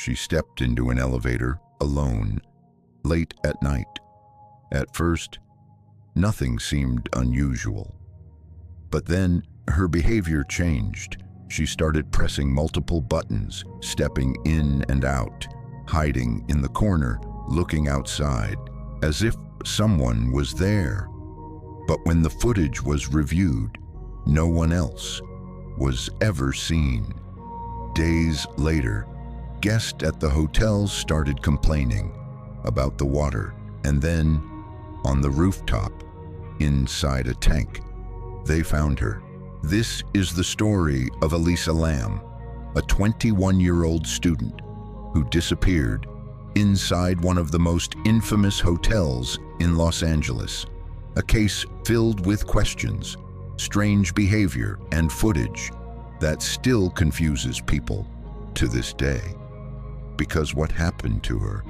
She stepped into an elevator alone, late at night. At first, nothing seemed unusual. But then her behavior changed. She started pressing multiple buttons, stepping in and out, hiding in the corner, looking outside, as if someone was there. But when the footage was reviewed, no one else was ever seen. Days later, guests at the hotel started complaining about the water, and then, on the rooftop, inside a tank, they found her. This is the story of Elisa Lam, a 21-year-old student who disappeared inside one of the most infamous hotels in Los Angeles. A case filled with questions, strange behavior, and footage that still confuses people to this day. Because what happened to her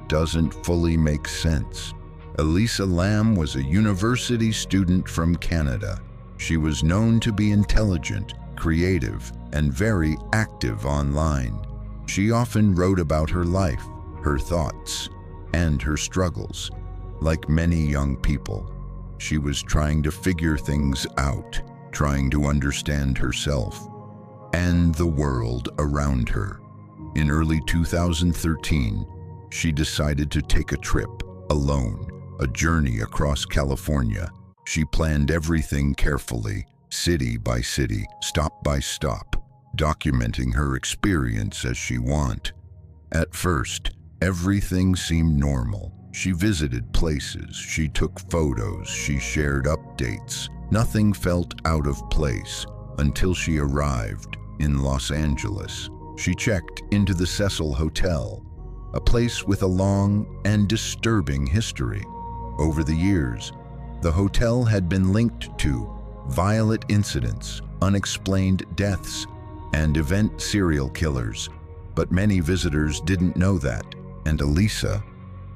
doesn't fully make sense. Elisa Lam was a university student from Canada. She was known to be intelligent, creative, and very active online. She often wrote about her life, her thoughts, and her struggles. Like many young people, she was trying to figure things out, trying to understand herself and the world around her. In early 2013, she decided to take a trip alone, a journey across California. She planned everything carefully, city by city, stop by stop, documenting her experience as she went. At first, everything seemed normal. She visited places, she took photos, she shared updates. Nothing felt out of place until she arrived in Los Angeles. She checked into the Cecil Hotel, a place with a long and disturbing history. Over the years, the hotel had been linked to violent incidents, unexplained deaths, and event serial killers. But many visitors didn't know that, and Elisa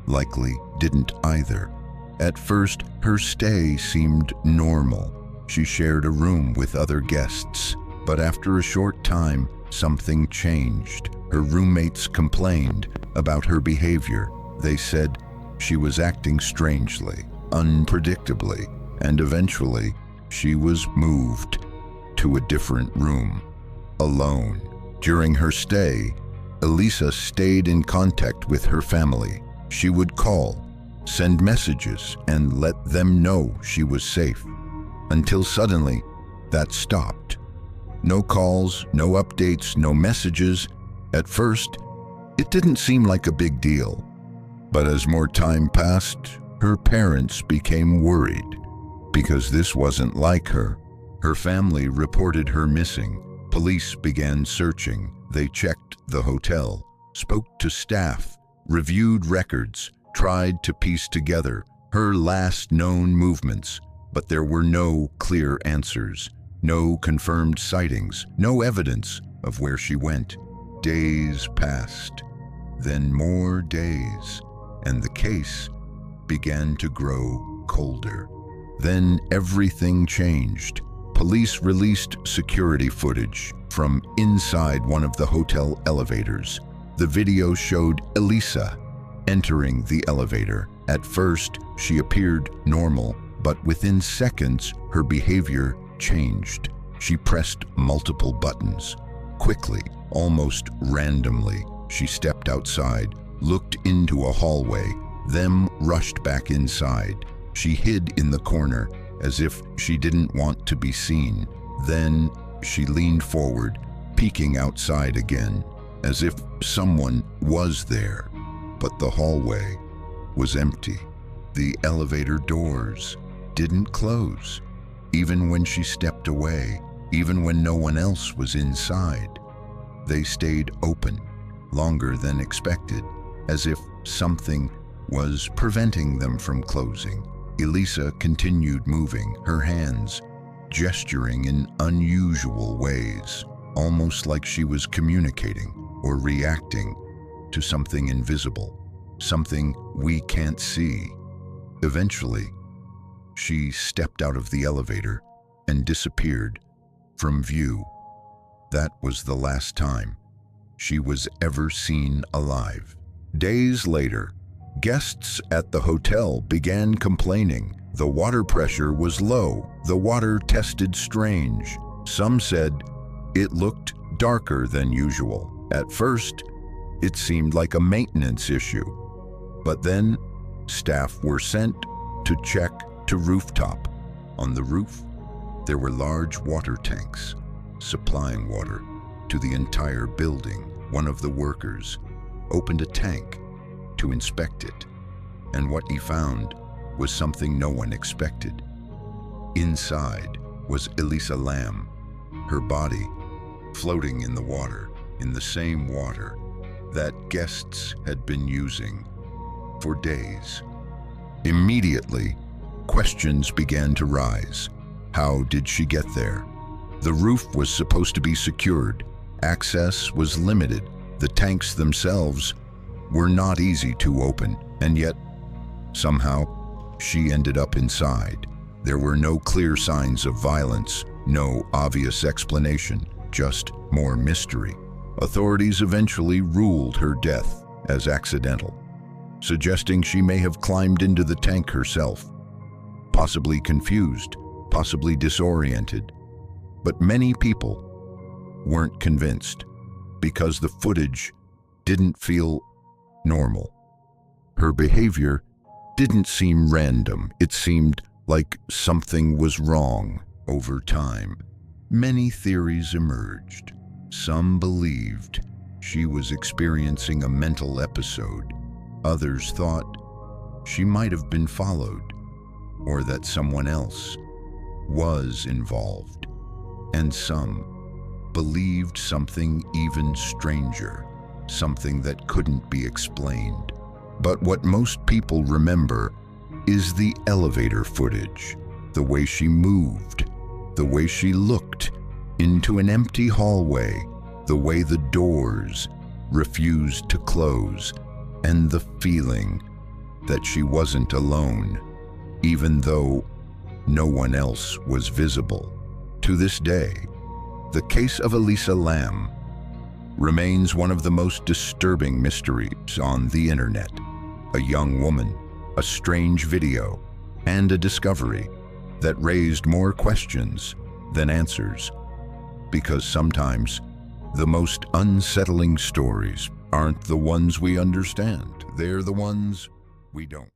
likely didn't either. At first, her stay seemed normal. She shared a room with other guests, but after a short time, something changed. Her roommates complained about her behavior. They said she was acting strangely, unpredictably, and eventually she was moved to a different room, alone. During her stay, Elisa stayed in contact with her family. She would call, send messages, and let them know she was safe. Until suddenly, that stopped. No calls, no updates, no messages. At first, it didn't seem like a big deal. But as more time passed, her parents became worried because this wasn't like her. Her family reported her missing. Police began searching. They checked the hotel, spoke to staff, reviewed records, tried to piece together her last known movements, but there were no clear answers, no confirmed sightings, no evidence of where she went. Days passed, then more days, and the case began to grow colder. Then everything changed. Police released security footage from inside one of the hotel elevators. The video showed Elisa entering the elevator. At first, she appeared normal, but within seconds, her behavior changed. She pressed multiple buttons. Quickly, almost randomly, she stepped outside, looked into a hallway, then rushed back inside. She hid in the corner as if she didn't want to be seen. Then she leaned forward, peeking outside again, as if someone was there. But the hallway was empty. The elevator doors didn't close. Even when she stepped away, even when no one else was inside, they stayed open longer than expected, as if something was preventing them from closing. Elisa continued moving, her hands gesturing in unusual ways, almost like she was communicating or reacting to something invisible, something we can't see. Eventually, she stepped out of the elevator and disappeared from view. That was the last time she was ever seen alive. Days later, guests at the hotel began complaining. The water pressure was low. The water tasted strange. Some said it looked darker than usual. At first, it seemed like a maintenance issue. But then, staff were sent to check to rooftop. On the roof, there were large water tanks supplying water to the entire building. One of the workers opened a tank to inspect it, and what he found was something no one expected. Inside was Elisa Lam, her body floating in the water, in the same water that guests had been using for days. Immediately, questions began to rise. How did she get there? The roof was supposed to be secured. Access was limited. The tanks themselves were not easy to open, and yet, somehow, she ended up inside. There were no clear signs of violence, no obvious explanation, just more mystery. Authorities eventually ruled her death as accidental, suggesting she may have climbed into the tank herself, possibly confused, possibly disoriented. But many people weren't convinced because the footage didn't feel normal. Her behavior didn't seem random. It seemed like something was wrong. Over time, many theories emerged. Some believed she was experiencing a mental episode. Others thought she might have been followed, or that someone else was involved. And some believed something even stranger, something that couldn't be explained. But what most people remember is the elevator footage, the way she moved, the way she looked into an empty hallway, the way the doors refused to close, and the feeling that she wasn't alone, even though no one else was visible. To this day, the case of Elisa Lam remains one of the most disturbing mysteries on the internet. A young woman, a strange video, and a discovery that raised more questions than answers. Because sometimes the most unsettling stories aren't the ones we understand, they're the ones we don't.